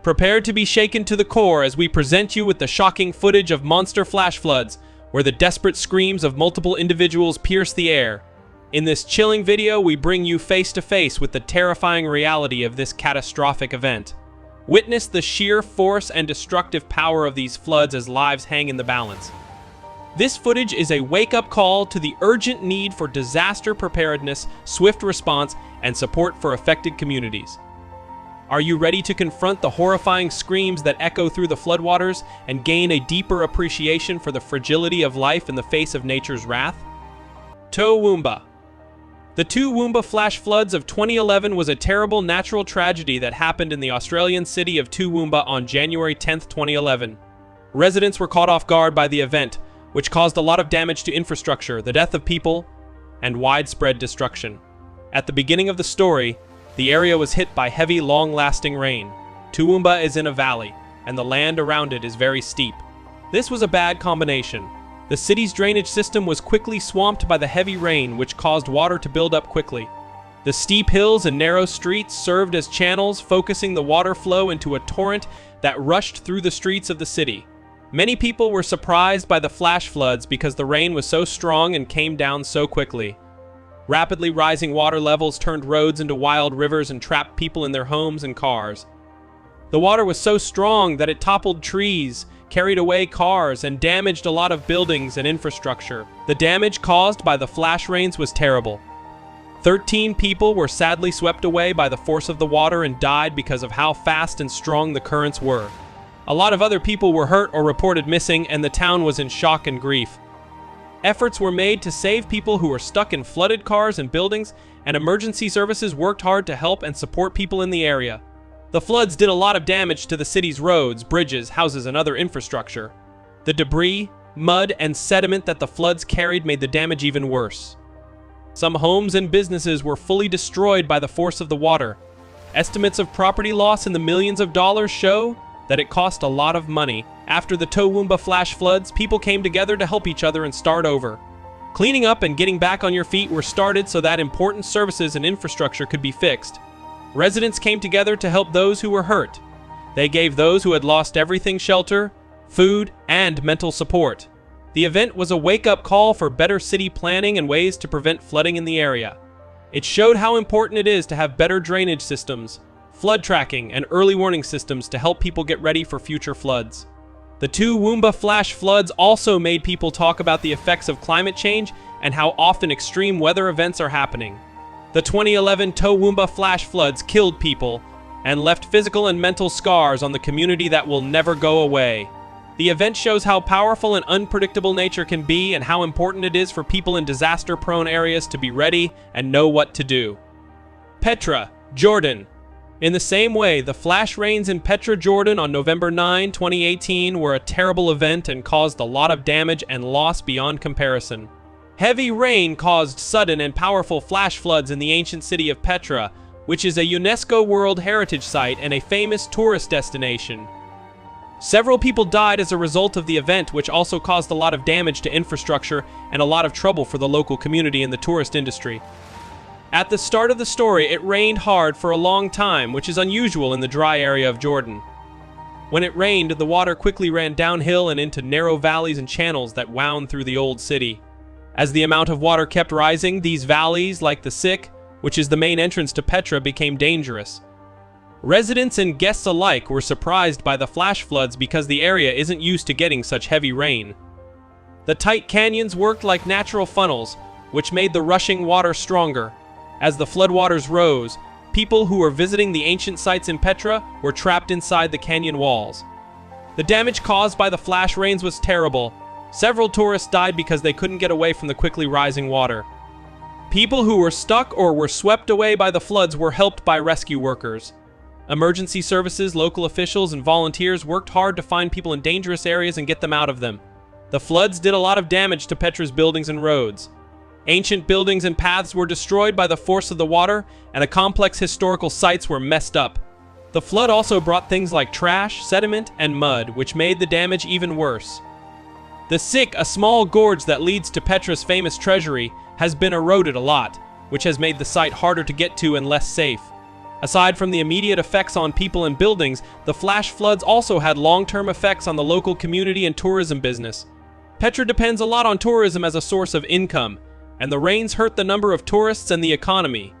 Prepare to be shaken to the core as we present you with the shocking footage of monster flash floods, where the desperate screams of multiple individuals pierce the air. In this chilling video, we bring you face to face with the terrifying reality of this catastrophic event. Witness the sheer force and destructive power of these floods as lives hang in the balance. This footage is a wake-up call to the urgent need for disaster preparedness, swift response, and support for affected communities. Are you ready to confront the horrifying screams that echo through the floodwaters and gain a deeper appreciation for the fragility of life in the face of nature's wrath? Toowoomba. The Toowoomba flash floods of 2011 was a terrible natural tragedy that happened in the Australian city of Toowoomba on January 10, 2011. Residents were caught off guard by the event, which caused a lot of damage to infrastructure, the death of people, and widespread destruction. At the beginning of the story, the area was hit by heavy, long-lasting rain. Toowoomba is in a valley, and the land around it is very steep. This was a bad combination. The city's drainage system was quickly swamped by the heavy rain, which caused water to build up quickly. The steep hills and narrow streets served as channels, focusing the water flow into a torrent that rushed through the streets of the city. Many people were surprised by the flash floods because the rain was so strong and came down so quickly. Rapidly rising water levels turned roads into wild rivers and trapped people in their homes and cars. The water was so strong that it toppled trees, carried away cars, and damaged a lot of buildings and infrastructure. The damage caused by the flash rains was terrible. 13 people were sadly swept away by the force of the water and died because of how fast and strong the currents were. A lot of other people were hurt or reported missing, and the town was in shock and grief. Efforts were made to save people who were stuck in flooded cars and buildings, and emergency services worked hard to help and support people in the area. The floods did a lot of damage to the city's roads, bridges, houses, and other infrastructure. The debris, mud, and sediment that the floods carried made the damage even worse. Some homes and businesses were fully destroyed by the force of the water. Estimates of property loss in the millions of dollars show that it cost a lot of money. After the Toowoomba flash floods, people came together to help each other and start over. Cleaning up and getting back on your feet were started so that important services and infrastructure could be fixed. Residents came together to help those who were hurt. They gave those who had lost everything shelter, food, and mental support. The event was a wake-up call for better city planning and ways to prevent flooding in the area. It showed how important it is to have better drainage systems, flood tracking, and early warning systems to help people get ready for future floods. The Toowoomba flash floods also made people talk about the effects of climate change and how often extreme weather events are happening. The 2011 Toowoomba flash floods killed people and left physical and mental scars on the community that will never go away. The event shows how powerful and unpredictable nature can be and how important it is for people in disaster-prone areas to be ready and know what to do. Petra, Jordan. In the same way, the flash rains in Petra, Jordan on November 9, 2018 were a terrible event and caused a lot of damage and loss beyond comparison. Heavy rain caused sudden and powerful flash floods in the ancient city of Petra, which is a UNESCO World Heritage Site and a famous tourist destination. Several people died as a result of the event, which also caused a lot of damage to infrastructure and a lot of trouble for the local community and the tourist industry. At the start of the story, it rained hard for a long time, which is unusual in the dry area of Jordan. When it rained, the water quickly ran downhill and into narrow valleys and channels that wound through the old city. As the amount of water kept rising, these valleys, like the Sick, which is the main entrance to Petra, became dangerous. Residents and guests alike were surprised by the flash floods because the area isn't used to getting such heavy rain. The tight canyons worked like natural funnels, which made the rushing water stronger. As the floodwaters rose, people who were visiting the ancient sites in Petra were trapped inside the canyon walls. The damage caused by the flash rains was terrible. Several tourists died because they couldn't get away from the quickly rising water. People who were stuck or were swept away by the floods were helped by rescue workers. Emergency services, local officials, and volunteers worked hard to find people in dangerous areas and get them out of them. The floods did a lot of damage to Petra's buildings and roads. Ancient buildings and paths were destroyed by the force of the water, and the complex historical sites were messed up. The flood also brought things like trash, sediment, and mud, which made the damage even worse. The Sick, a small gorge that leads to Petra's famous treasury, has been eroded a lot, which has made the site harder to get to and less safe. Aside from the immediate effects on people and buildings, the flash floods also had long-term effects on the local community and tourism business. Petra depends a lot on tourism as a source of income, and the rains hurt the number of tourists and the economy.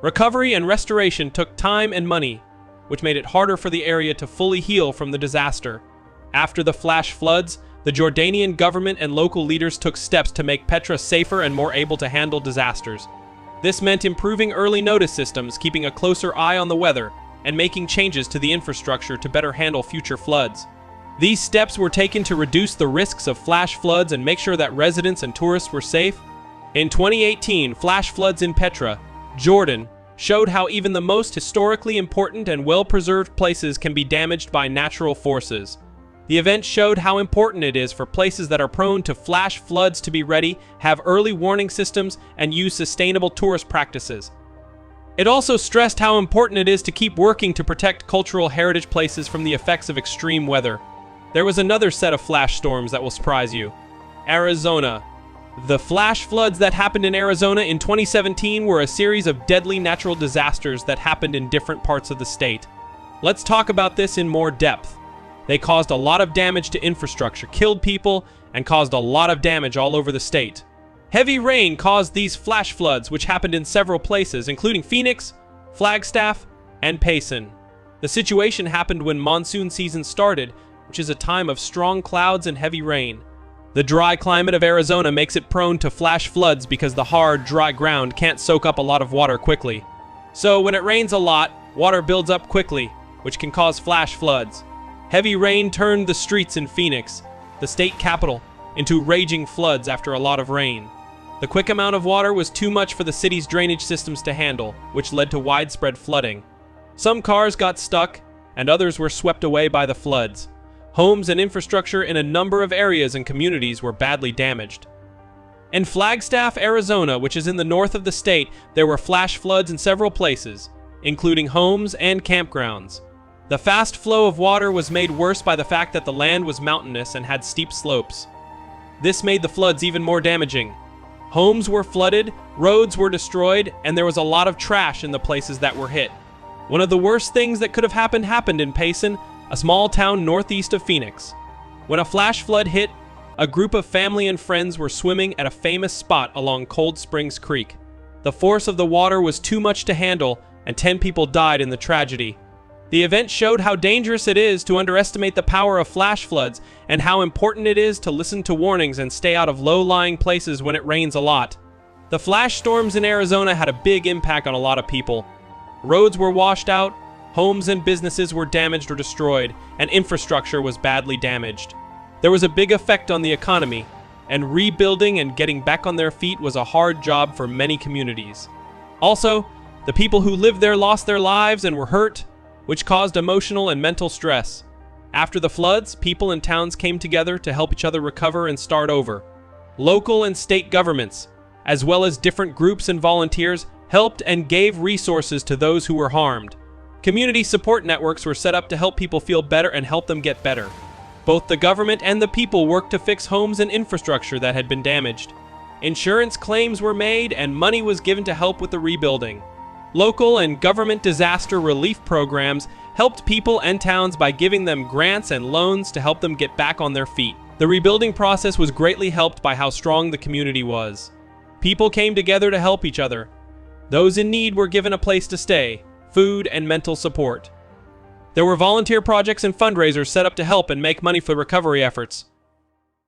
Recovery and restoration took time and money, which made it harder for the area to fully heal from the disaster. After the flash floods, the Jordanian government and local leaders took steps to make Petra safer and more able to handle disasters. This meant improving early notice systems, keeping a closer eye on the weather, and making changes to the infrastructure to better handle future floods. These steps were taken to reduce the risks of flash floods and make sure that residents and tourists were safe. In 2018, flash floods in Petra, Jordan, showed how even the most historically important and well-preserved places can be damaged by natural forces. The event showed how important it is for places that are prone to flash floods to be ready, have early warning systems, and use sustainable tourist practices. It also stressed how important it is to keep working to protect cultural heritage places from the effects of extreme weather. There was another set of flash storms that will surprise you. Arizona. The flash floods that happened in Arizona in 2017 were a series of deadly natural disasters that happened in different parts of the state. Let's talk about this in more depth. They caused a lot of damage to infrastructure, killed people, and caused a lot of damage all over the state. Heavy rain caused these flash floods, which happened in several places, including Phoenix, Flagstaff, and Payson. The situation happened when monsoon season started, which is a time of strong clouds and heavy rain. The dry climate of Arizona makes it prone to flash floods because the hard, dry ground can't soak up a lot of water quickly. So when it rains a lot, water builds up quickly, which can cause flash floods. Heavy rain turned the streets in Phoenix, the state capital, into raging floods after a lot of rain. The quick amount of water was too much for the city's drainage systems to handle, which led to widespread flooding. Some cars got stuck, and others were swept away by the floods. Homes and infrastructure in a number of areas and communities were badly damaged. In Flagstaff, Arizona, which is in the north of the state, there were flash floods in several places, including homes and campgrounds. The fast flow of water was made worse by the fact that the land was mountainous and had steep slopes. This made the floods even more damaging. Homes were flooded, roads were destroyed, and there was a lot of trash in the places that were hit. One of the worst things that could have happened in Payson, a small town northeast of Phoenix. When a flash flood hit, a group of family and friends were swimming at a famous spot along Cold Springs Creek. The force of the water was too much to handle, and 10 people died in the tragedy. The event showed how dangerous it is to underestimate the power of flash floods and how important it is to listen to warnings and stay out of low-lying places when it rains a lot. The flash storms in Arizona had a big impact on a lot of people. Roads were washed out, homes and businesses were damaged or destroyed, and infrastructure was badly damaged. There was a big effect on the economy, and rebuilding and getting back on their feet was a hard job for many communities. Also, the people who lived there lost their lives and were hurt, which caused emotional and mental stress. After the floods, people and towns came together to help each other recover and start over. Local and state governments, as well as different groups and volunteers, helped and gave resources to those who were harmed. Community support networks were set up to help people feel better and help them get better. Both the government and the people worked to fix homes and infrastructure that had been damaged. Insurance claims were made and money was given to help with the rebuilding. Local and government disaster relief programs helped people and towns by giving them grants and loans to help them get back on their feet. The rebuilding process was greatly helped by how strong the community was. People came together to help each other. Those in need were given a place to stay, food, and mental support. There were volunteer projects and fundraisers set up to help and make money for recovery efforts.